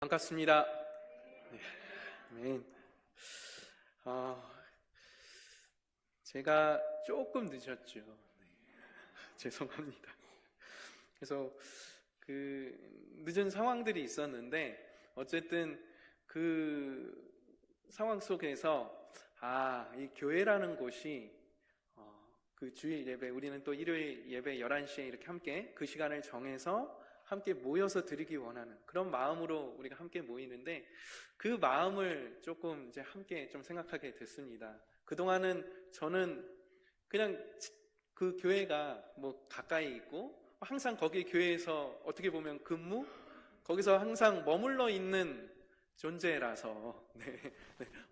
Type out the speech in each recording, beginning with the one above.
반갑습니다. 네, 아멘. 제가 조금 늦었죠. 네, 죄송합니다. 그래서 그 늦은 상황들이 있었는데 어쨌든 그 상황 속에서 이 교회라는 곳이 그 주일 예배, 우리는 또 일요일 예배 11시에 이렇게 함께 그 시간을 정해서 함께 모여서 드리기 원하는 그런 마음으로 우리가 함께 모이는데, 그 마음을 조금 이제 함께 좀 생각하게 됐습니다. 그동안은 저는 그냥 그 교회가 뭐 가까이 있고 항상 거기 교회에서 어떻게 보면 근무, 거기서 항상 머물러 있는 존재라서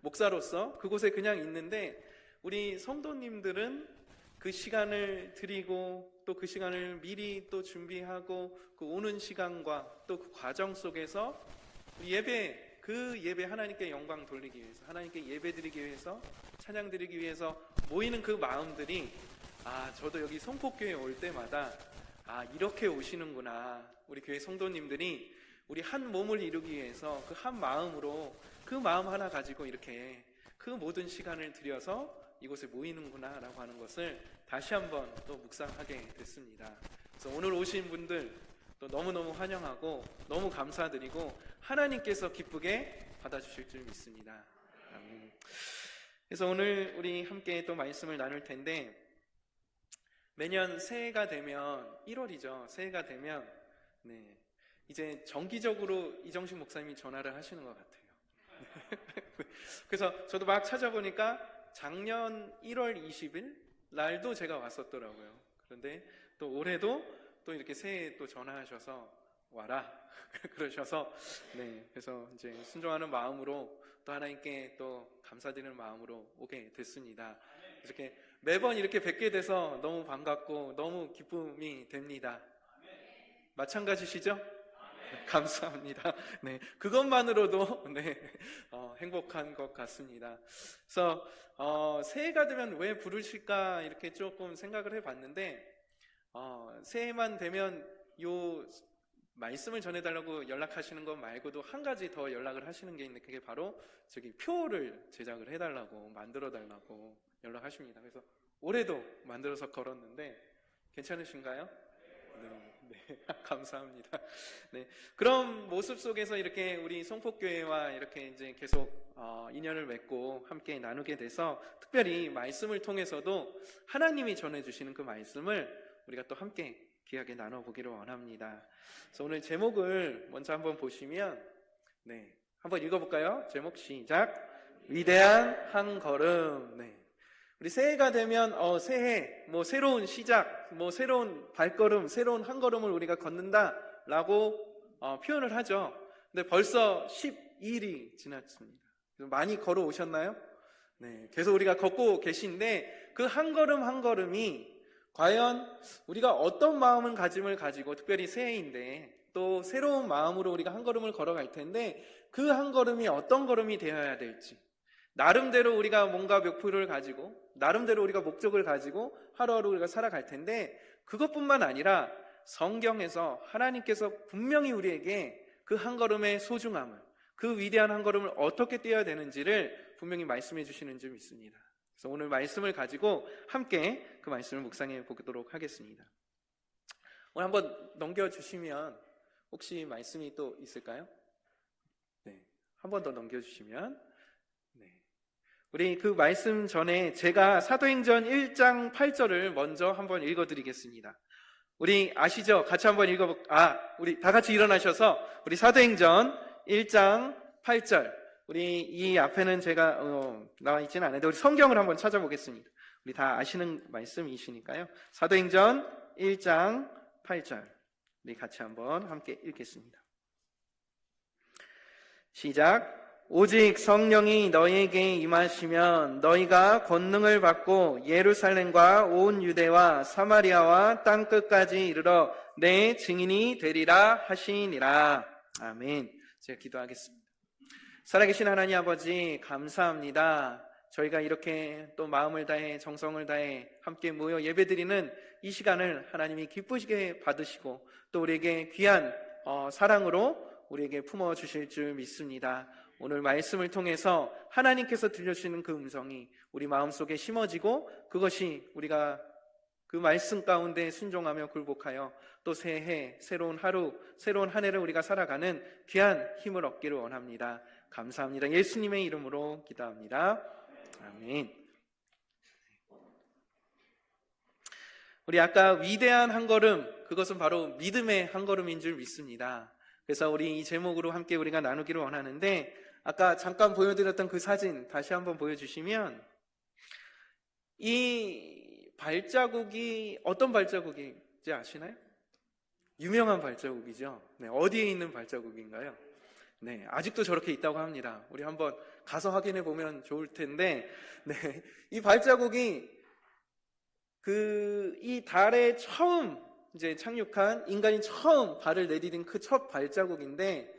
목사로서 그곳에 그냥 있는데, 우리 성도님들은 그 시간을 드리고 또 그 시간을 미리 또 준비하고 그 오는 시간과 또 그 과정 속에서 그 예배 하나님께 영광 돌리기 위해서, 하나님께 예배 드리기 위해서, 찬양 드리기 위해서 모이는 그 마음들이 저도 여기 성폭교회 올 때마다 이렇게 오시는구나. 우리 교회 성도님들이 우리 한 몸을 이루기 위해서 그 한 마음으로 그 마음 하나 가지고 이렇게 그 모든 시간을 들여서 이곳에 모이는구나 라고 하는 것을 다시 한번 또 묵상하게 됐습니다. 그래서 오늘 오신 분들 또 너무너무 환영하고 너무 감사드리고 하나님께서 기쁘게 받아주실 줄 믿습니다. 아멘. 그래서 오늘 우리 함께 또 말씀을 나눌 텐데, 매년 새해가 되면 1월이죠. 새해가 되면 이제 정기적으로 이정식 목사님이 전화를 하시는 것 같아요. 그래서 저도 막 찾아보니까 작년 1월 20일 날도 제가 왔었더라고요. 그런데 또 올해도 또 이렇게 새해에 또 전화하셔서 와라 그러셔서 그래서 이제 순종하는 마음으로 또 하나님께 또 감사드리는 마음으로 오게 됐습니다. 이렇게 매번 이렇게 뵙게 돼서 너무 반갑고 너무 기쁨이 됩니다. 마찬가지시죠? 감사합니다. 그것만으로도 행복한 것 같습니다. 그래서 새해가 되면 왜 부르실까 이렇게 조금 생각을 해봤는데, 새해만 되면 요 말씀을 전해달라고 연락하시는 것 말고도 한 가지 더 연락을 하시는 게 있는데, 그게 바로 저기 표를 제작을 해달라고, 만들어달라고 연락하십니다. 그래서 올해도 만들어서 걸었는데 괜찮으신가요? 네, 감사합니다. 그런 모습 속에서 이렇게 우리 성폭교회와 이렇게 이제 계속 인연을 맺고 함께 나누게 돼서, 특별히 말씀을 통해서도 하나님이 전해주시는 그 말씀을 우리가 또 함께 귀하게 나눠보기를 원합니다. 그래서 오늘 제목을 먼저 한번 보시면, 한번 읽어볼까요? 제목 시작. 위대한 한 걸음. 우리 새해가 되면 새해, 새로운 시작, 새로운 발걸음, 새로운 한 걸음을 우리가 걷는다라고 표현을 하죠. 근데 벌써 12일이 지났습니다. 많이 걸어오셨나요? 계속 우리가 걷고 계신데, 그 한 걸음 한 걸음이 과연 우리가 어떤 마음을 가지고, 특별히 새해인데 또 새로운 마음으로 우리가 한 걸음을 걸어갈 텐데, 그 한 걸음이 어떤 걸음이 되어야 될지, 나름대로 우리가 뭔가 목표를 가지고, 나름대로 우리가 목적을 가지고 하루하루 우리가 살아갈 텐데, 그것뿐만 아니라 성경에서 하나님께서 분명히 우리에게 그 한 걸음의 소중함을, 그 위대한 한 걸음을 어떻게 뛰어야 되는지를 분명히 말씀해 주시는 줄 믿습니다. 그래서 오늘 말씀을 가지고 함께 그 말씀을 묵상해 보도록 하겠습니다. 오늘 한번 넘겨주시면, 혹시 말씀이 또 있을까요? 한 번 더 넘겨주시면. 우리 그 말씀 전에 제가 사도행전 1장 8절을 먼저 한번 읽어드리겠습니다. 우리 아시죠? 같이 한번 우리 다 같이 일어나셔서 우리 사도행전 1장 8절, 우리 이 앞에는 제가 나와 있지는 않은데 우리 성경을 한번 찾아보겠습니다. 우리 다 아시는 말씀이시니까요. 사도행전 1장 8절 우리 같이 한번 함께 읽겠습니다. 시작. 오직 성령이 너희에게 임하시면 너희가 권능을 받고 예루살렘과 온 유대와 사마리아와 땅끝까지 이르러 내 증인이 되리라 하시니라. 아멘. 제가 기도하겠습니다. 살아계신 하나님 아버지, 감사합니다. 저희가 이렇게 또 마음을 다해 정성을 다해 함께 모여 예배드리는 이 시간을 하나님이 기쁘시게 받으시고, 또 우리에게 귀한 사랑으로 우리에게 품어주실 줄 믿습니다. 오늘 말씀을 통해서 하나님께서 들려주시는 그 음성이 우리 마음속에 심어지고 그것이 우리가 그 말씀 가운데 순종하며 굴복하여 또 새해, 새로운 하루, 새로운 한 해를 우리가 살아가는 귀한 힘을 얻기를 원합니다. 감사합니다. 예수님의 이름으로 기도합니다. 아멘. 우리 아까 위대한 한 걸음, 그것은 바로 믿음의 한 걸음인 줄 믿습니다. 그래서 우리 이 제목으로 함께 우리가 나누기를 원하는데, 아까 잠깐 보여드렸던 그 사진 다시 한번 보여주시면, 이 발자국이 어떤 발자국인지 아시나요? 유명한 발자국이죠. 네, 어디에 있는 발자국인가요? 네, 아직도 저렇게 있다고 합니다. 우리 한번 가서 확인해 보면 좋을 텐데, 네, 이 발자국이 이 달에 처음 이제 착륙한 인간이 처음 발을 내디딘 그 첫 발자국인데,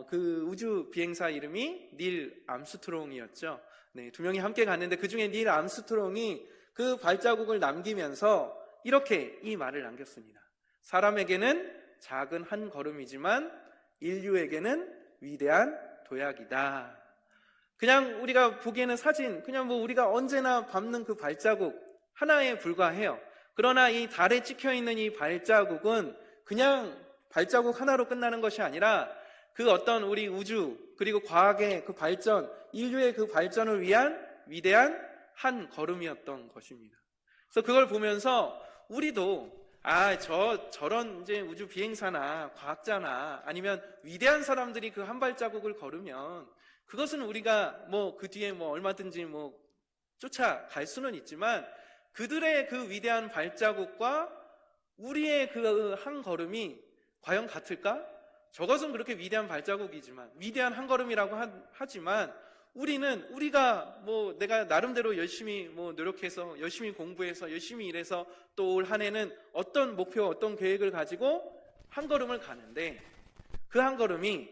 그 우주 비행사 이름이 닐 암스트롱이었죠. 네, 두 명이 함께 갔는데 그 중에 닐 암스트롱이 그 발자국을 남기면서 이렇게 이 말을 남겼습니다. 사람에게는 작은 한 걸음이지만 인류에게는 위대한 도약이다. 그냥 우리가 보기에는 사진, 그냥 뭐 우리가 언제나 밟는 그 발자국 하나에 불과해요. 그러나 이 달에 찍혀있는 이 발자국은 그냥 발자국 하나로 끝나는 것이 아니라 그 어떤 우리 우주 그리고 과학의 그 발전, 인류의 그 발전을 위한 위대한 한 걸음이었던 것입니다. 그래서 그걸 보면서 우리도 저런 이제 우주 비행사나 과학자나 아니면 위대한 사람들이 그 한 발자국을 걸으면 그것은 우리가 뭐 그 뒤에 뭐 얼마든지 뭐 쫓아갈 수는 있지만 그들의 그 위대한 발자국과 우리의 그 한 걸음이 과연 같을까? 저것은 그렇게 위대한 발자국이지만, 위대한 한 걸음이라고 하지만, 우리가 뭐 내가 나름대로 열심히 뭐 노력해서, 열심히 공부해서, 열심히 일해서 또 올 한 해는 어떤 목표, 어떤 계획을 가지고 한 걸음을 가는데, 그 한 걸음이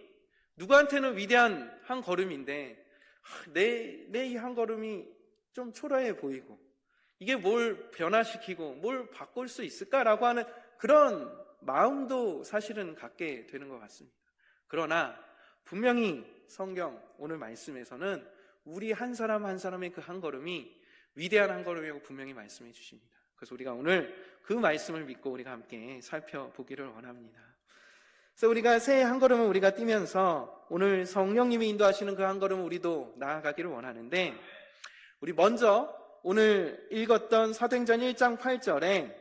누구한테는 위대한 한 걸음인데, 내 이 한 걸음이 좀 초라해 보이고, 이게 뭘 변화시키고 뭘 바꿀 수 있을까라고 하는 그런 마음도 사실은 갖게 되는 것 같습니다. 그러나 분명히 성경 오늘 말씀에서는 우리 한 사람 한 사람의 그 한 걸음이 위대한 한 걸음이라고 분명히 말씀해 주십니다. 그래서 우리가 오늘 그 말씀을 믿고 우리가 함께 살펴보기를 원합니다. 그래서 우리가 새해 한 걸음을 우리가 뛰면서 오늘 성령님이 인도하시는 그 한 걸음을 우리도 나아가기를 원하는데, 우리 먼저 오늘 읽었던 사도행전 1장 8절에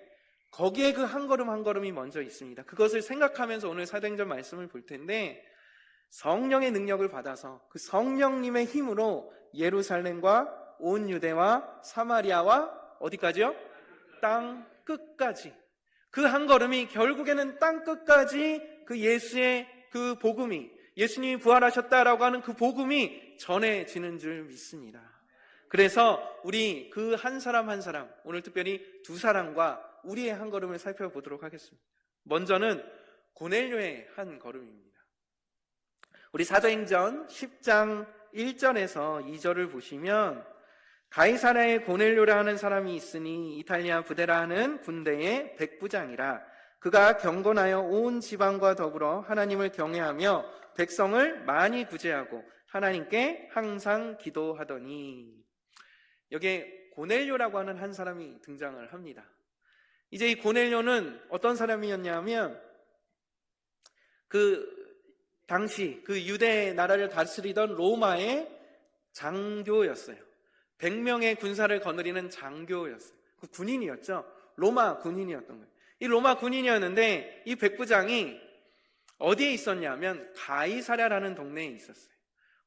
거기에 그 한 걸음 한 걸음이 먼저 있습니다. 그것을 생각하면서 오늘 사도행전 말씀을 볼 텐데, 성령의 능력을 받아서 그 성령님의 힘으로 예루살렘과 온 유대와 사마리아와 어디까지요? 땅 끝까지. 그 한 걸음이 결국에는 땅 끝까지 그 예수의 그 복음이, 예수님이 부활하셨다라고 하는 그 복음이 전해지는 줄 믿습니다. 그래서 우리 그 한 사람 한 사람, 오늘 특별히 두 사람과 우리의 한 걸음을 살펴보도록 하겠습니다. 먼저는 고넬료의 한 걸음입니다. 우리 사도행전 10장 1절에서 2절을 보시면, 가이사랴에 고넬료라 하는 사람이 있으니 이탈리아 부데라 하는 군대의 백부장이라. 그가 경건하여 온 지방과 더불어 하나님을 경외하며 백성을 많이 구제하고 하나님께 항상 기도하더니. 여기에 고넬료라고 하는 한 사람이 등장을 합니다. 이제 이 고넬료는 어떤 사람이었냐면, 그 당시 그 유대 나라를 다스리던 로마의 장교였어요. 100명의 군사를 거느리는 장교였어요. 그 군인이었죠. 로마 군인이었던 거예요. 이 로마 군인이었는데 이 백부장이 어디에 있었냐면 가이사랴라는 동네에 있었어요.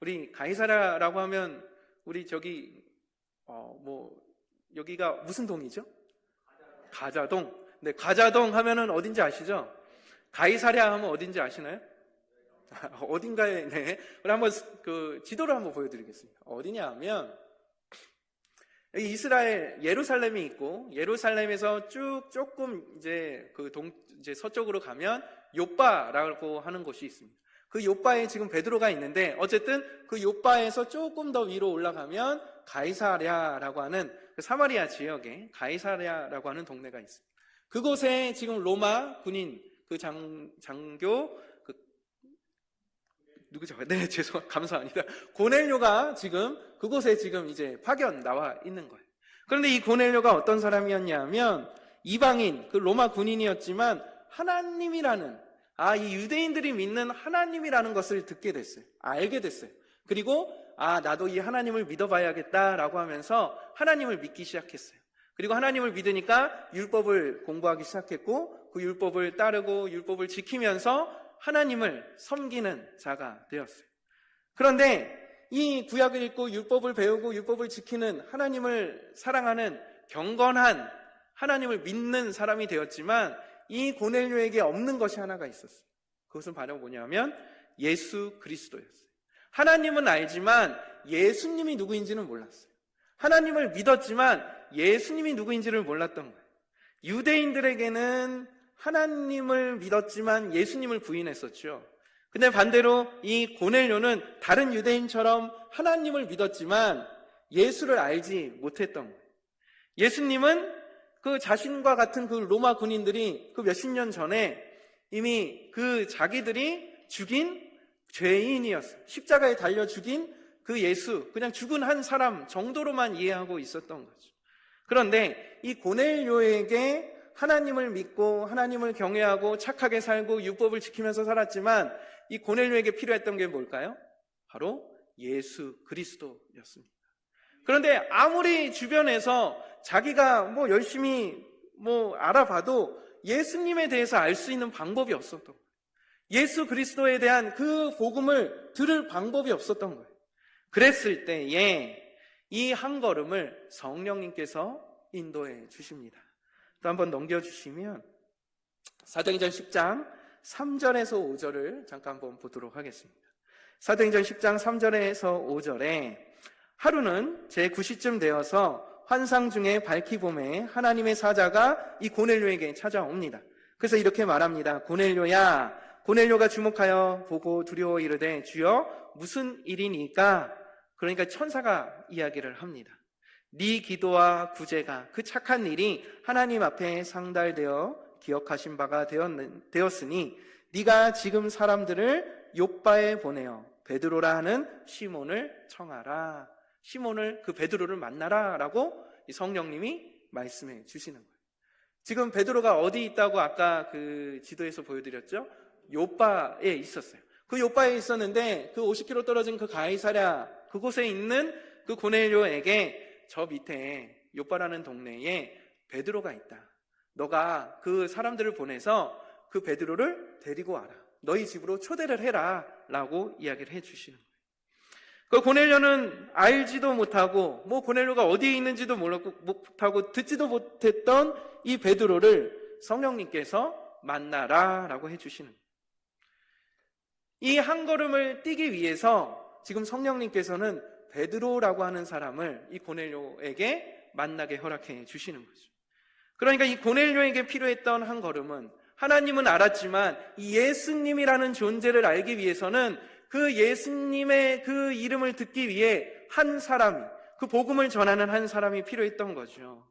우리 가이사랴라고 하면 우리 저기 여기가 무슨 동이죠? 가자동. 네, 가자동 하면은 어딘지 아시죠? 가이사랴 하면 어딘지 아시나요? 어딘가에, 네. 우리 한번 그 지도를 한번 보여드리겠습니다. 어디냐 하면, 여기 이스라엘 예루살렘이 있고, 예루살렘에서 쭉 조금 이제 이제 서쪽으로 가면 욥바라고 하는 곳이 있습니다. 그 욥바에 지금 베드로가 있는데, 어쨌든 그 욥바에서 조금 더 위로 올라가면 가이사랴라고 하는 그 사마리아 지역에 가이사랴라고 하는 동네가 있습니다. 그곳에 지금 로마 군인 그 장교 누구죠? 네, 감사합니다. 고넬료가 지금 그곳에 지금 이제 파견 나와 있는 거예요. 그런데 이 고넬료가 어떤 사람이었냐면 이방인, 그 로마 군인이었지만 하나님이라는, 이 유대인들이 믿는 하나님이라는 것을 듣게 됐어요. 알게 됐어요. 그리고 나도 이 하나님을 믿어봐야겠다라고 하면서 하나님을 믿기 시작했어요. 그리고 하나님을 믿으니까 율법을 공부하기 시작했고 그 율법을 따르고 율법을 지키면서 하나님을 섬기는 자가 되었어요. 그런데 이 구약을 읽고 율법을 배우고 율법을 지키는 하나님을 사랑하는 경건한 하나님을 믿는 사람이 되었지만 이 고넬료에게 없는 것이 하나가 있었어요. 그것은 바로 뭐냐면 예수 그리스도였어요. 하나님은 알지만 예수님이 누구인지는 몰랐어요. 하나님을 믿었지만 예수님이 누구인지를 몰랐던 거예요. 유대인들에게는 하나님을 믿었지만 예수님을 부인했었죠. 근데 반대로 이 고넬료는 다른 유대인처럼 하나님을 믿었지만 예수를 알지 못했던 거예요. 예수님은 그 자신과 같은 그 로마 군인들이 그 몇십 년 전에 이미 그 자기들이 죽인 죄인이었어요. 십자가에 달려 죽인 그 예수, 그냥 죽은 한 사람 정도로만 이해하고 있었던 거죠. 그런데 이 고넬료에게 하나님을 믿고 하나님을 경외하고 착하게 살고 율법을 지키면서 살았지만 이 고넬료에게 필요했던 게 뭘까요? 바로 예수 그리스도였습니다. 그런데 아무리 주변에서 자기가 열심히 알아봐도 예수님에 대해서 알 수 있는 방법이 없었던 거예요. 예수 그리스도에 대한 그 복음을 들을 방법이 없었던 거예요. 그랬을 때에 이 한 걸음을 성령님께서 인도해 주십니다. 또 한번 넘겨주시면 사도행전 10장 3절에서 5절을 잠깐 한번 보도록 하겠습니다. 사도행전 10장 3절에서 5절에 하루는 제9시쯤 되어서 환상 중에 밝히 봄에 하나님의 사자가 이 고넬료에게 찾아옵니다. 그래서 이렇게 말합니다. 고넬료야, 고넬료가 주목하여 보고 두려워 이르되 주여 무슨 일이니까? 그러니까 천사가 이야기를 합니다. 네 기도와 구제가 그 착한 일이 하나님 앞에 상달되어 기억하신 바가 되었으니 네가 지금 사람들을 욥바에 보내어 베드로라 하는 시몬을 청하라. 시몬을, 그 베드로를 만나라 라고 성령님이 말씀해 주시는 거예요. 지금 베드로가 어디 있다고 아까 그 지도에서 보여드렸죠? 욥바에 있었어요. 그 욥바에 있었는데 그 50km 떨어진 그 가이사랴 그곳에 있는 그 고넬료에게 저 밑에 욥바라는 동네에 베드로가 있다. 너가 그 사람들을 보내서 그 베드로를 데리고 와라. 너희 집으로 초대를 해라 라고 이야기를 해 주시는 거예요. 그 고넬료는 알지도 못하고 고넬료가 어디에 있는지도 못하고 듣지도 못했던 이 베드로를 성령님께서 만나라 라고 해 주시는 거예요. 이 한 걸음을 뛰기 위해서 지금 성령님께서는 베드로라고 하는 사람을 이 고넬료에게 만나게 허락해 주시는 거죠. 그러니까 이 고넬료에게 필요했던 한 걸음은 하나님은 알았지만 이 예수님이라는 존재를 알기 위해서는 그 예수님의 그 이름을 듣기 위해 한 사람이, 그 복음을 전하는 한 사람이 필요했던 거죠.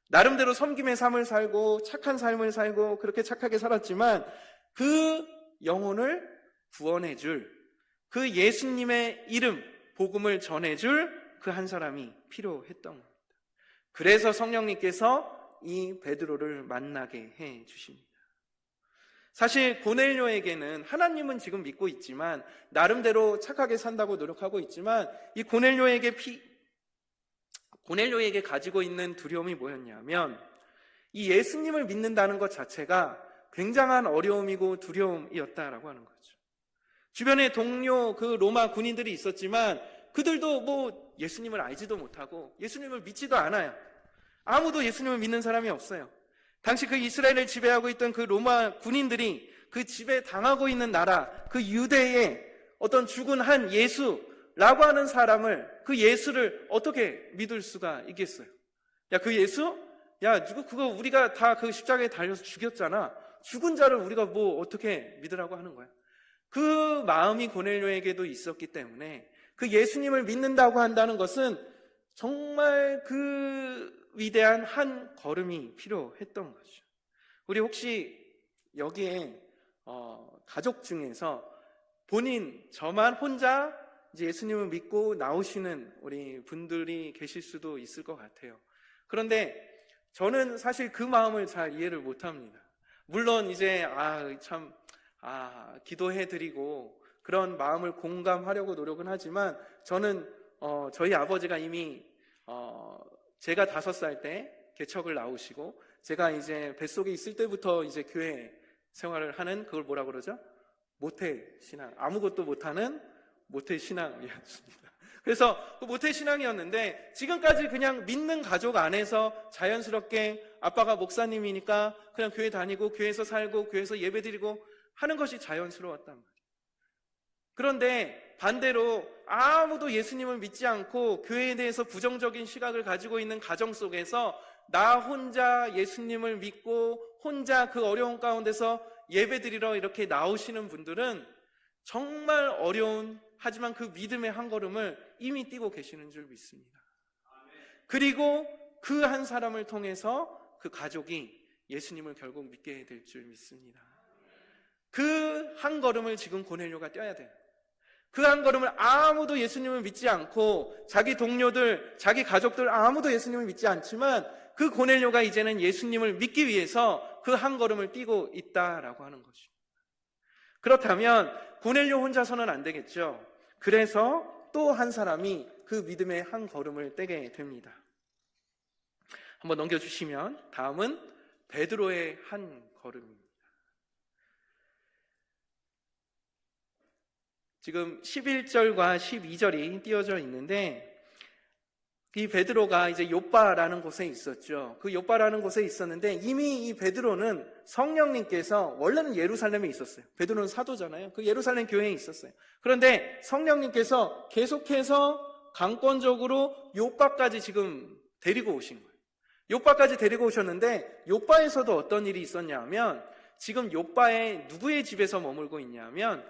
나름대로 섬김의 삶을 살고 착한 삶을 살고 그렇게 착하게 살았지만 그 영혼을 구원해줄, 그 예수님의 이름, 복음을 전해줄 그 한 사람이 필요했던 겁니다. 그래서 성령님께서 이 베드로를 만나게 해 주십니다. 사실 고넬료에게는 하나님은 지금 믿고 있지만 나름대로 착하게 산다고 노력하고 있지만 이 고넬료에게 가지고 있는 두려움이 뭐였냐면 이 예수님을 믿는다는 것 자체가 굉장한 어려움이고 두려움이었다라고 하는 거죠. 주변에 동료 그 로마 군인들이 있었지만 그들도 예수님을 알지도 못하고 예수님을 믿지도 않아요. 아무도 예수님을 믿는 사람이 없어요. 당시 그 이스라엘을 지배하고 있던 그 로마 군인들이 그 지배당하고 있는 나라, 그 유대의 어떤 죽은 한 예수라고 하는 사람을, 그 예수를 어떻게 믿을 수가 있겠어요? 야, 그 예수? 야, 그거 우리가 다 그 십자가에 달려서 죽였잖아. 죽은 자를 우리가 어떻게 믿으라고 하는 거야? 그 마음이 고넬료에게도 있었기 때문에 그 예수님을 믿는다고 한다는 것은 정말 그 위대한 한 걸음이 필요했던 거죠. 우리 혹시 여기에 가족 중에서 저만 혼자 이제 예수님을 믿고 나오시는 우리 분들이 계실 수도 있을 것 같아요. 그런데 저는 사실 그 마음을 잘 이해를 못 합니다. 물론 이제 기도해 드리고 그런 마음을 공감하려고 노력은 하지만 저는 저희 아버지가 이미 제가 5살 때 개척을 나오시고 제가 이제 뱃속에 있을 때부터 이제 교회 생활을 하는 그걸 뭐라 그러죠? 모태 신앙, 아무것도 못하는 모태 신앙이었습니다. 그래서 그 모태 신앙이었는데 지금까지 그냥 믿는 가족 안에서 자연스럽게 아빠가 목사님이니까 그냥 교회 다니고 교회에서 살고 교회에서 예배드리고 하는 것이 자연스러웠단 말이에요. 그런데 반대로 아무도 예수님을 믿지 않고 교회에 대해서 부정적인 시각을 가지고 있는 가정 속에서 나 혼자 예수님을 믿고 혼자 그 어려운 가운데서 예배드리러 이렇게 나오시는 분들은 정말 어려운, 하지만 그 믿음의 한 걸음을 이미 뛰고 계시는 줄 믿습니다. 그리고 그 한 사람을 통해서 그 가족이 예수님을 결국 믿게 될 줄 믿습니다. 그 한 걸음을 지금 고넬료가 뛰어야 돼요. 그 한 걸음을 아무도 예수님을 믿지 않고 자기 동료들, 자기 가족들 아무도 예수님을 믿지 않지만 그 고넬료가 이제는 예수님을 믿기 위해서 그 한 걸음을 뛰고 있다라고 하는 것입니다. 그렇다면 고넬료 혼자서는 안 되겠죠. 그래서 또 한 사람이 그 믿음의 한 걸음을 떼게 됩니다. 한번 넘겨주시면 다음은 베드로의 한 걸음입니다. 지금 11절과 12절이 띄어져 있는데 이 베드로가 이제 욥바라는 곳에 있었죠. 그 욥바라는 곳에 있었는데 이미 이 베드로는 성령님께서 원래는 예루살렘에 있었어요. 베드로는 사도잖아요. 그 예루살렘 교회에 있었어요. 그런데 성령님께서 계속해서 강권적으로 욥바까지 지금 데리고 오신 거예요. 욥바까지 데리고 오셨는데 욥바에서도 어떤 일이 있었냐면 지금 욥바에 누구의 집에서 머물고 있냐면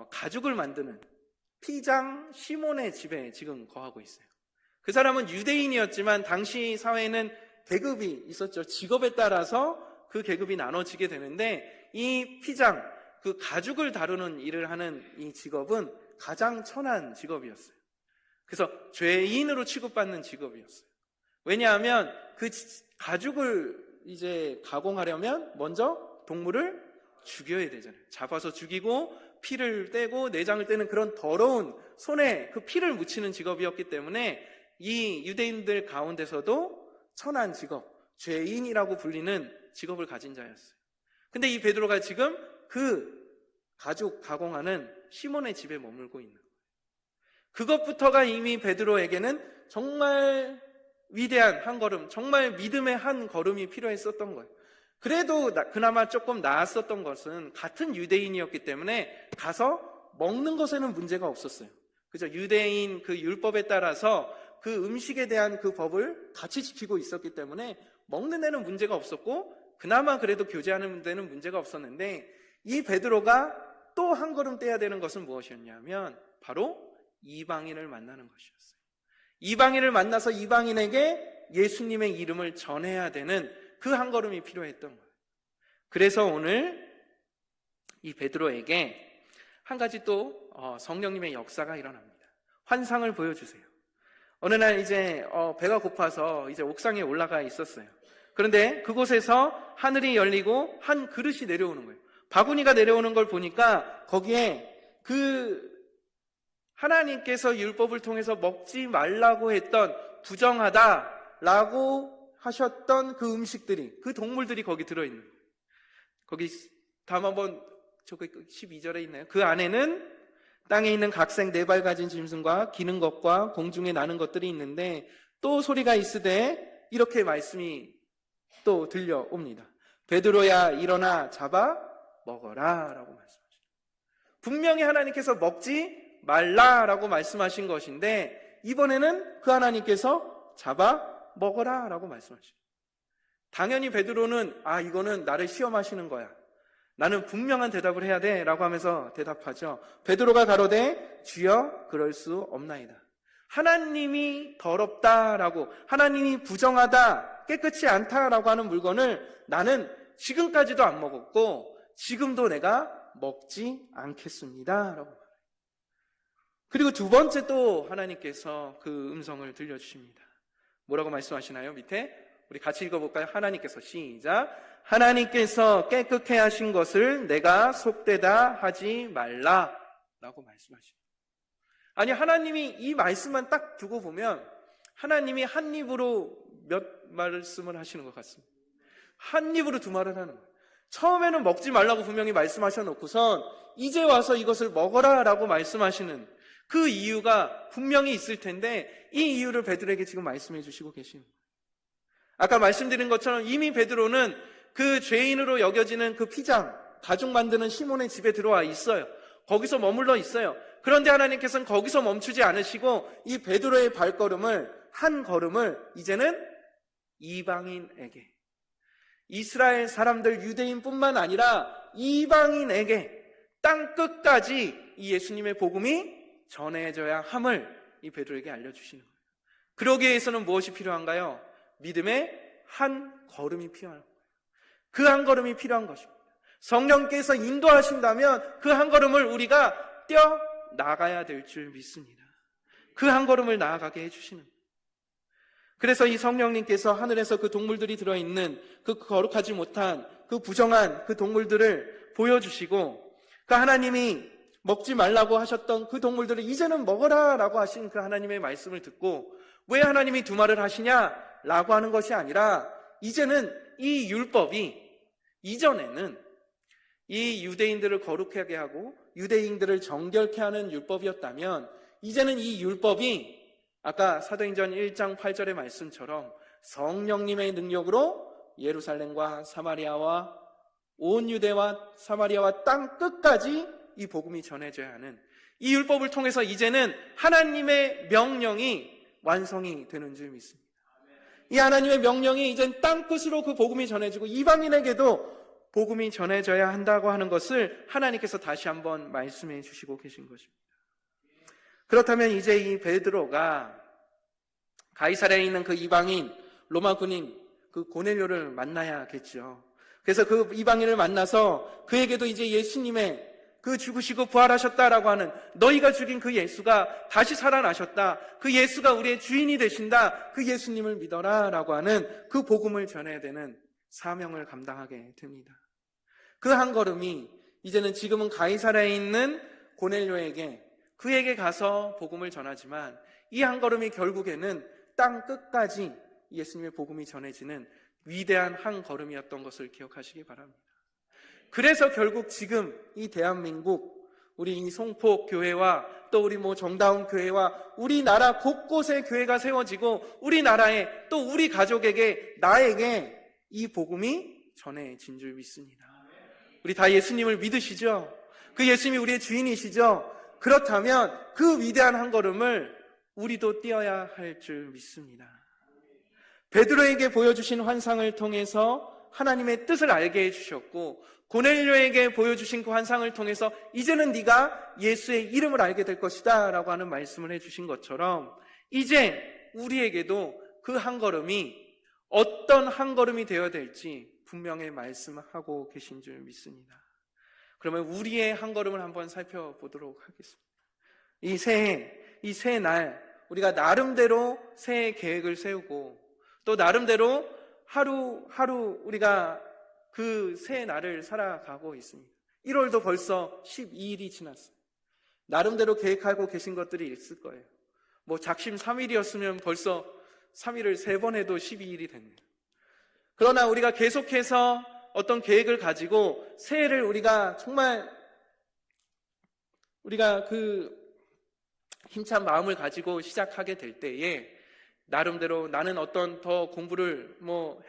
가죽을 만드는 피장 시몬의 집에 지금 거하고 있어요. 그 사람은 유대인이었지만 당시 사회에는 계급이 있었죠. 직업에 따라서 그 계급이 나눠지게 되는데 이 피장, 그 가죽을 다루는 일을 하는 이 직업은 가장 천한 직업이었어요. 그래서 죄인으로 취급받는 직업이었어요. 왜냐하면 그 가죽을 이제 가공하려면 먼저 동물을 죽여야 되잖아요. 잡아서 죽이고 피를 떼고 내장을 떼는 그런 더러운 손에 그 피를 묻히는 직업이었기 때문에 이 유대인들 가운데서도 천한 직업, 죄인이라고 불리는 직업을 가진 자였어요. 근데 이 베드로가 지금 그 가죽 가공하는 시몬의 집에 머물고 있는 거예요. 그것부터가 이미 베드로에게는 정말 위대한 한 걸음, 정말 믿음의 한 걸음이 필요했었던 거예요. 그래도 그나마 조금 나았었던 것은 같은 유대인이었기 때문에 가서 먹는 것에는 문제가 없었어요. 그죠? 유대인 그 율법에 따라서 그 음식에 대한 그 법을 같이 지키고 있었기 때문에 먹는 데는 문제가 없었고 그나마 그래도 교제하는 데는 문제가 없었는데 이 베드로가 또 한 걸음 떼야 되는 것은 무엇이었냐면 바로 이방인을 만나는 것이었어요. 이방인을 만나서 이방인에게 예수님의 이름을 전해야 되는 그 한 걸음이 필요했던 거예요. 그래서 오늘 이 베드로에게 한 가지 또 성령님의 역사가 일어납니다. 환상을 보여주세요. 어느 날 이제 배가 고파서 이제 옥상에 올라가 있었어요. 그런데 그곳에서 하늘이 열리고 한 그릇이 내려오는 거예요. 바구니가 내려오는 걸 보니까 거기에 그 하나님께서 율법을 통해서 먹지 말라고 했던 부정하다라고 하셨던 그 음식들이, 그 동물들이 거기 들어있는 거예요. 거기 다음 한번 저기 12절에 있나요? 그 안에는 땅에 있는 각색 4발 가진 짐승과 기는 것과 공중에 나는 것들이 있는데 또 소리가 있으되 이렇게 말씀이 또 들려옵니다. 베드로야 일어나 잡아 먹어라 라고 말씀하십니다. 분명히 하나님께서 먹지 말라라고 말씀하신 것인데 이번에는 그 하나님께서 잡아 먹어라 라고 말씀하십니다. 당연히 베드로는 이거는 나를 시험하시는 거야. 나는 분명한 대답을 해야 돼 라고 하면서 대답하죠. 베드로가 가로되 주여 그럴 수 없나이다. 하나님이 더럽다라고, 하나님이 부정하다, 깨끗이 않다라고 하는 물건을 나는 지금까지도 안 먹었고 지금도 내가 먹지 않겠습니다. 라고. 그리고 두 번째 또 하나님께서 그 음성을 들려주십니다. 뭐라고 말씀하시나요? 밑에 우리 같이 읽어볼까요? 하나님께서 시작. 하나님께서 깨끗게 하신 것을 내가 속되다 하지 말라 라고 말씀하십니다. 아니, 하나님이 이 말씀만 딱 두고 보면 하나님이 한 입으로 몇 말씀을 하시는 것 같습니다. 한 입으로 두 말을 하는 거예요. 처음에는 먹지 말라고 분명히 말씀하셔놓고선 이제 와서 이것을 먹어라 라고 말씀하시는 그 이유가 분명히 있을 텐데 이 이유를 베드로에게 지금 말씀해 주시고 계십니다. 아까 말씀드린 것처럼 이미 베드로는 그 죄인으로 여겨지는 그 피장, 가죽 만드는 시몬의 집에 들어와 있어요. 거기서 머물러 있어요. 그런데 하나님께서는 거기서 멈추지 않으시고 이 베드로의 발걸음을, 한 걸음을 이제는 이방인에게, 이스라엘 사람들, 유대인뿐만 아니라 이방인에게 땅 끝까지 이 예수님의 복음이 전해져야 함을 이 베드로에게 알려주시는 거예요. 그러기 위해서는 무엇이 필요한가요? 믿음의 한 걸음이 필요한 거예요. 그 한 걸음이 필요한 것입니다. 성령께서 인도하신다면 그 한 걸음을 우리가 뛰어 나가야 될 줄 믿습니다. 그 한 걸음을 나아가게 해주시는 거예요. 그래서 이 성령님께서 하늘에서 그 동물들이 들어있는 그 거룩하지 못한 그 부정한 그 동물들을 보여주시고, 그 하나님이 먹지 말라고 하셨던 그 동물들을 이제는 먹어라 라고 하신 그 하나님의 말씀을 듣고, 왜 하나님이 두 말을 하시냐 라고 하는 것이 아니라, 이제는 이 율법이, 이전에는 이 유대인들을 거룩하게 하고 유대인들을 정결케 하는 율법이었다면, 이제는 이 율법이 아까 사도행전 1장 8절의 말씀처럼 성령님의 능력으로 예루살렘과 사마리아와 온 유대와 사마리아와 땅 끝까지 이 복음이 전해져야 하는, 이 율법을 통해서 이제는 하나님의 명령이 완성이 되는 줄 믿습니다. 이 하나님의 명령이 이젠 땅 끝으로 그 복음이 전해지고 이방인에게도 복음이 전해져야 한다고 하는 것을 하나님께서 다시 한번 말씀해 주시고 계신 것입니다. 그렇다면 이제 이 베드로가 가이사랴에 있는 그 이방인 로마 군인 그 고넬료를 만나야겠죠. 그래서 그 이방인을 만나서 그에게도 이제 예수님의 그 죽으시고 부활하셨다라고 하는, 너희가 죽인 그 예수가 다시 살아나셨다, 그 예수가 우리의 주인이 되신다, 그 예수님을 믿어라 라고 하는 그 복음을 전해야 되는 사명을 감당하게 됩니다. 그 한 걸음이 이제는 지금은 가이사랴에 있는 고넬료에게, 그에게 가서 복음을 전하지만 이 한 걸음이 결국에는 땅 끝까지 예수님의 복음이 전해지는 위대한 한 걸음이었던 것을 기억하시기 바랍니다. 그래서 결국 지금 이 대한민국, 우리 이 송폭 교회와 또 우리 정다운 교회와 우리나라 곳곳에 교회가 세워지고 우리나라에 또 우리 가족에게, 나에게 이 복음이 전해진 줄 믿습니다. 우리 다 예수님을 믿으시죠? 그 예수님이 우리의 주인이시죠? 그렇다면 그 위대한 한 걸음을 우리도 뛰어야 할 줄 믿습니다. 베드로에게 보여주신 환상을 통해서 하나님의 뜻을 알게 해주셨고, 고넬료에게 보여주신 그 환상을 통해서 이제는 네가 예수의 이름을 알게 될 것이다 라고 하는 말씀을 해주신 것처럼, 이제 우리에게도 그 한 걸음이 어떤 한 걸음이 되어야 될지 분명히 말씀하고 계신 줄 믿습니다. 그러면 우리의 한 걸음을 한번 살펴보도록 하겠습니다. 이 새해, 이 새날 우리가 나름대로 새해 계획을 세우고 또 나름대로 하루하루 우리가 그 새해 날을 살아가고 있습니다. 1월도 벌써 12일이 지났어요. 나름대로 계획하고 계신 것들이 있을 거예요. 작심 3일이었으면 벌써 3일을 3번 해도 12일이 됩니다. 그러나 우리가 계속해서 어떤 계획을 가지고 새해를 우리가 정말 우리가 그 힘찬 마음을 가지고 시작하게 될 때에 나름대로 나는 어떤 더 공부를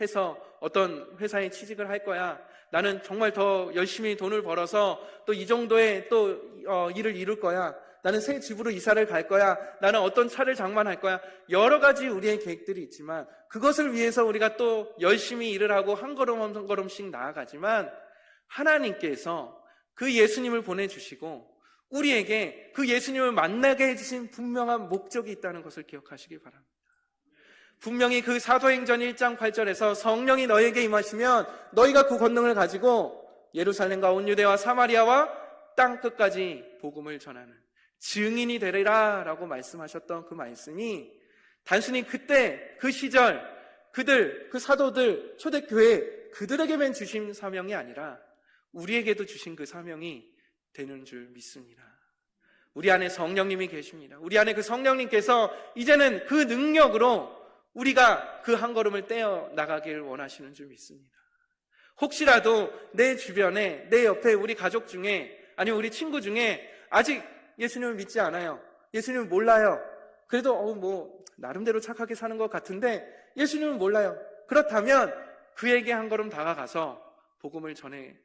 해서 어떤 회사에 취직을 할 거야. 나는 정말 더 열심히 돈을 벌어서 또 이 정도의 또 일을 이룰 거야. 나는 새 집으로 이사를 갈 거야. 나는 어떤 차를 장만할 거야. 여러 가지 우리의 계획들이 있지만 그것을 위해서 우리가 또 열심히 일을 하고 한 걸음 한 걸음씩 나아가지만 하나님께서 그 예수님을 보내주시고 우리에게 그 예수님을 만나게 해주신 분명한 목적이 있다는 것을 기억하시기 바랍니다. 분명히 그 사도행전 1장 8절에서 성령이 너에게 임하시면 너희가 그 권능을 가지고 예루살렘과 온 유대와 사마리아와 땅 끝까지 복음을 전하는 증인이 되리라 라고 말씀하셨던 그 말씀이 단순히 그때 그 시절 그들, 그 사도들, 초대교회 그들에게만 주신 사명이 아니라 우리에게도 주신 그 사명이 되는 줄 믿습니다. 우리 안에 성령님이 계십니다. 우리 안에 그 성령님께서 이제는 그 능력으로 우리가 그 한 걸음을 떼어 나가길 원하시는 줄 믿습니다. 혹시라도 내 주변에, 내 옆에 우리 가족 중에, 아니면 우리 친구 중에 아직 예수님을 믿지 않아요. 예수님을 몰라요. 그래도 나름대로 착하게 사는 것 같은데 예수님을 몰라요. 그렇다면 그에게 한 걸음 다가가서 복음을 전해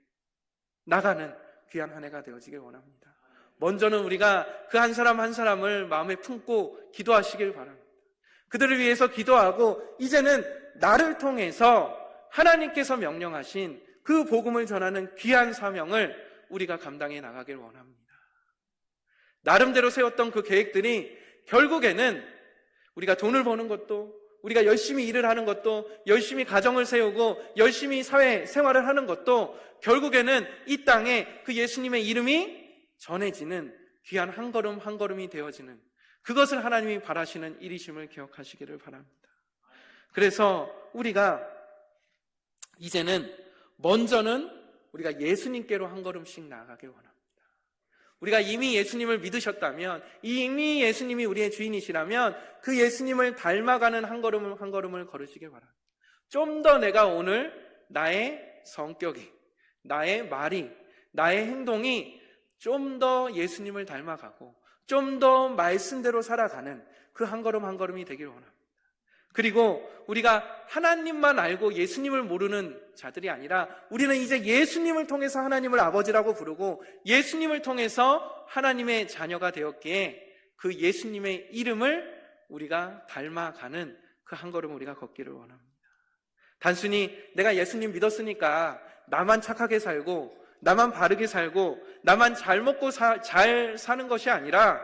나가는 귀한 한 해가 되어지길 원합니다. 먼저는 우리가 그 한 사람 한 사람을 마음에 품고 기도하시길 바랍니다. 그들을 위해서 기도하고 이제는 나를 통해서 하나님께서 명령하신 그 복음을 전하는 귀한 사명을 우리가 감당해 나가길 원합니다. 나름대로 세웠던 그 계획들이 결국에는 우리가 돈을 버는 것도, 우리가 열심히 일을 하는 것도, 열심히 가정을 세우고 열심히 사회 생활을 하는 것도 결국에는 이 땅에 그 예수님의 이름이 전해지는 귀한 한 걸음 한 걸음이 되어지는 그것을 하나님이 바라시는 일이심을 기억하시기를 바랍니다. 그래서 우리가 이제는 먼저는 우리가 예수님께로 한 걸음씩 나아가길 원합니다. 우리가 이미 예수님을 믿으셨다면, 이미 예수님이 우리의 주인이시라면 그 예수님을 닮아가는 한 걸음을 한 걸음을 걸으시길 바랍니다. 좀 더 내가 오늘 나의 성격이, 나의 말이, 나의 행동이 좀 더 예수님을 닮아가고 좀 더 말씀대로 살아가는 그 한 걸음 한 걸음이 되길 원합니다. 그리고 우리가 하나님만 알고 예수님을 모르는 자들이 아니라 우리는 이제 예수님을 통해서 하나님을 아버지라고 부르고 예수님을 통해서 하나님의 자녀가 되었기에 그 예수님의 이름을 우리가 닮아가는 그 한 걸음 우리가 걷기를 원합니다. 단순히 내가 예수님 믿었으니까 나만 착하게 살고 나만 바르게 살고 나만 잘 먹고 잘 사는 것이 아니라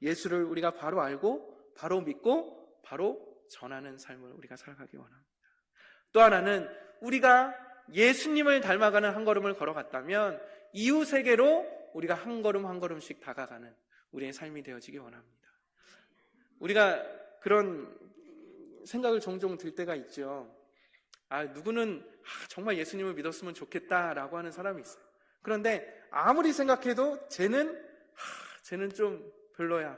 예수를 우리가 바로 알고 바로 믿고 바로 전하는 삶을 우리가 살아가기 원합니다. 또 하나는 우리가 예수님을 닮아가는 한 걸음을 걸어갔다면 이웃에게로 우리가 한 걸음 한 걸음씩 다가가는 우리의 삶이 되어지기 원합니다. 우리가 그런 생각을 종종 들 때가 있죠. 누구는 정말 예수님을 믿었으면 좋겠다라고 하는 사람이 있어요. 그런데 아무리 생각해도 쟤는 좀 별로야.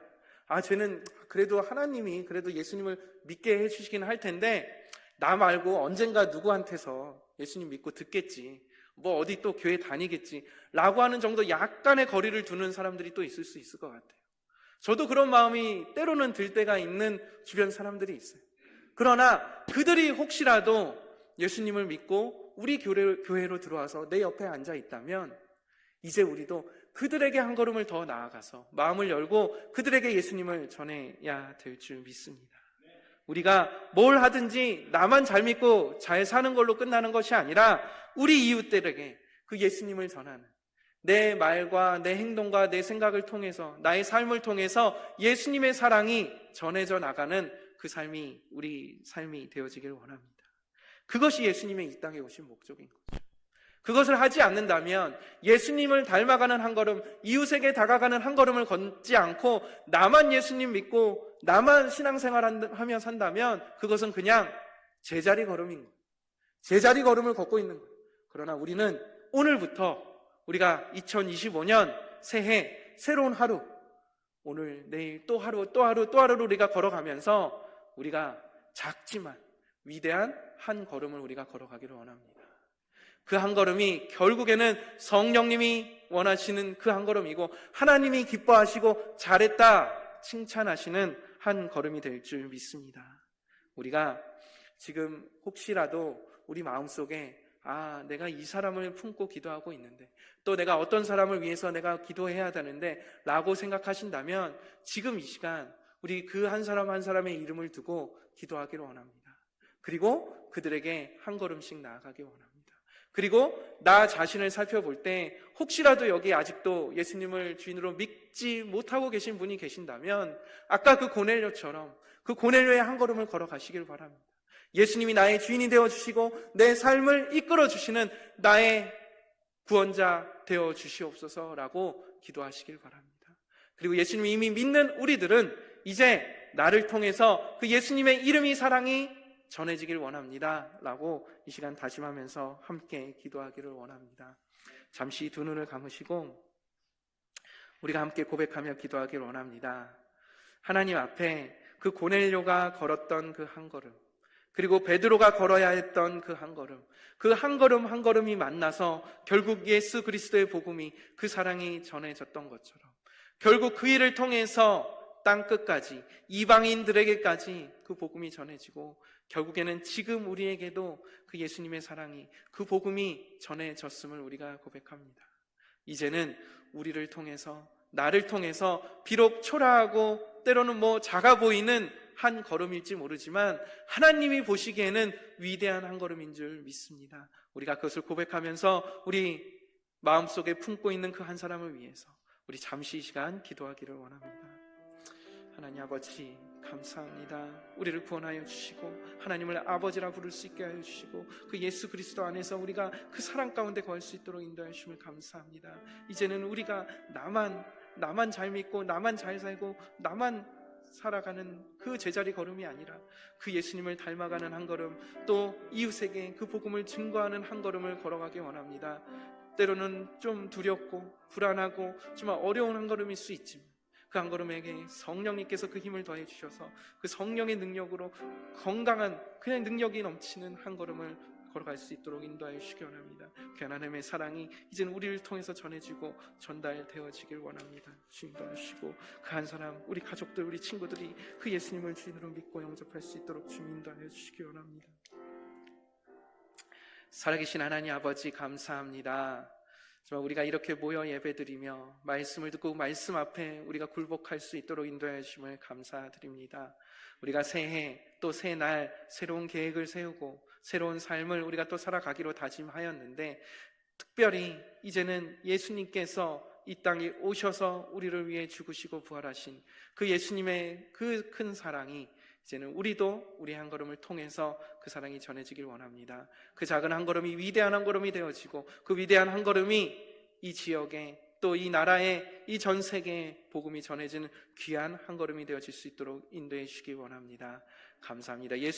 쟤는 그래도 하나님이 그래도 예수님을 믿게 해주시긴 할 텐데 나 말고 언젠가 누구한테서 예수님 믿고 듣겠지, 어디 또 교회 다니겠지 라고 하는 정도 약간의 거리를 두는 사람들이 또 있을 수 있을 것 같아요. 저도 그런 마음이 때로는 들 때가 있는 주변 사람들이 있어요. 그러나 그들이 혹시라도 예수님을 믿고 우리 교회로 들어와서 내 옆에 앉아 있다면 이제 우리도 그들에게 한 걸음을 더 나아가서 마음을 열고 그들에게 예수님을 전해야 될 줄 믿습니다. 우리가 뭘 하든지 나만 잘 믿고 잘 사는 걸로 끝나는 것이 아니라 우리 이웃들에게 그 예수님을 전하는 내 말과 내 행동과 내 생각을 통해서 나의 삶을 통해서 예수님의 사랑이 전해져 나가는 그 삶이 우리 삶이 되어지길 원합니다. 그것이 예수님의 이 땅에 오신 목적인 거죠. 그것을 하지 않는다면 예수님을 닮아가는 한 걸음, 이웃에게 다가가는 한 걸음을 걷지 않고 나만 예수님 믿고 나만 신앙생활하며 산다면 그것은 그냥 제자리 걸음인 거예요. 제자리 걸음을 걷고 있는 거예요. 그러나 우리는 오늘부터 우리가 2025년 새해 새로운 하루, 오늘 내일 또 하루를 우리가 걸어가면서 우리가 작지만 위대한 한 걸음을 우리가 걸어가기를 원합니다. 그 한 걸음이 결국에는 성령님이 원하시는 그 한 걸음이고 하나님이 기뻐하시고 잘했다 칭찬하시는 한 걸음이 될 줄 믿습니다. 우리가 지금 혹시라도 우리 마음속에 내가 이 사람을 품고 기도하고 있는데 또 내가 어떤 사람을 위해서 내가 기도해야 되는데 라고 생각하신다면 지금 이 시간 우리 그 한 사람 한 사람의 이름을 두고 기도하기를 원합니다. 그리고 그들에게 한 걸음씩 나아가기 원합니다. 그리고 나 자신을 살펴볼 때 혹시라도 여기 아직도 예수님을 주인으로 믿지 못하고 계신 분이 계신다면 아까 그 고넬료처럼 그 고넬료의 한 걸음을 걸어가시길 바랍니다. 예수님이 나의 주인이 되어주시고 내 삶을 이끌어주시는 나의 구원자 되어 주시옵소서라고 기도하시길 바랍니다. 그리고 예수님이 이미 믿는 우리들은 이제 나를 통해서 그 예수님의 이름이 사랑이 전해지길 원합니다 라고 이 시간 다짐하면서 함께 기도하기를 원합니다. 잠시 두 눈을 감으시고 우리가 함께 고백하며 기도하기를 원합니다. 하나님 앞에 그 고넬료가 걸었던 그 한 걸음, 그리고 베드로가 걸어야 했던 그 한 걸음, 그 한 걸음 한 걸음이 만나서 결국 예수 그리스도의 복음이, 그 사랑이 전해졌던 것처럼 결국 그 일을 통해서 땅끝까지, 이방인들에게까지 그 복음이 전해지고 결국에는 지금 우리에게도 그 예수님의 사랑이, 그 복음이 전해졌음을 우리가 고백합니다. 이제는 우리를 통해서, 나를 통해서 비록 초라하고 때로는 작아 보이는 한 걸음일지 모르지만 하나님이 보시기에는 위대한 한 걸음인 줄 믿습니다. 우리가 그것을 고백하면서 우리 마음속에 품고 있는 그 한 사람을 위해서 우리 잠시 이 시간 기도하기를 원합니다. 하나님 아버지 감사합니다. 우리를 구원하여 주시고 하나님을 아버지라 부를 수 있게 하여 주시고 그 예수 그리스도 안에서 우리가 그 사랑 가운데 거할 수 있도록 인도하여 주심을 감사합니다. 이제는 우리가 나만 잘 믿고 나만 잘 살고 나만 살아가는 그 제자리 걸음이 아니라 그 예수님을 닮아가는 한 걸음, 또 이웃에게 그 복음을 증거하는 한 걸음을 걸어가기 원합니다. 때로는 좀 두렵고 불안하고 정말 어려운 한 걸음일 수 있지만 그 한 걸음에게 성령님께서 그 힘을 더해 주셔서 그 성령의 능력으로 건강한 그냥 능력이 넘치는 한 걸음을 걸어갈 수 있도록 인도하여 주시기 원합니다. 그 하나님의 사랑이 이제는 우리를 통해서 전해지고 전달되어지길 원합니다. 주님 인도하시고 그 한 사람, 우리 가족들, 우리 친구들이 그 예수님을 주인으로 믿고 영접할 수 있도록 주님 인도하여 주시기 원합니다. 살아계신 하나님 아버지 감사합니다. 정말 우리가 이렇게 모여 예배드리며 말씀을 듣고 말씀 앞에 우리가 굴복할 수 있도록 인도해 주심을 감사드립니다. 우리가 새해 또 새날 새로운 계획을 세우고 새로운 삶을 우리가 또 살아가기로 다짐하였는데 특별히 이제는 예수님께서 이 땅에 오셔서 우리를 위해 죽으시고 부활하신 그 예수님의 그 큰 사랑이 이제는 우리도 우리 한 걸음을 통해서 그 사랑이 전해지길 원합니다. 그 작은 한 걸음이 위대한 한 걸음이 되어지고 그 위대한 한 걸음이 이 지역에 또 이 나라에 이 전 세계에 복음이 전해지는 귀한 한 걸음이 되어질 수 있도록 인도해 주시기 원합니다. 감사합니다. 예수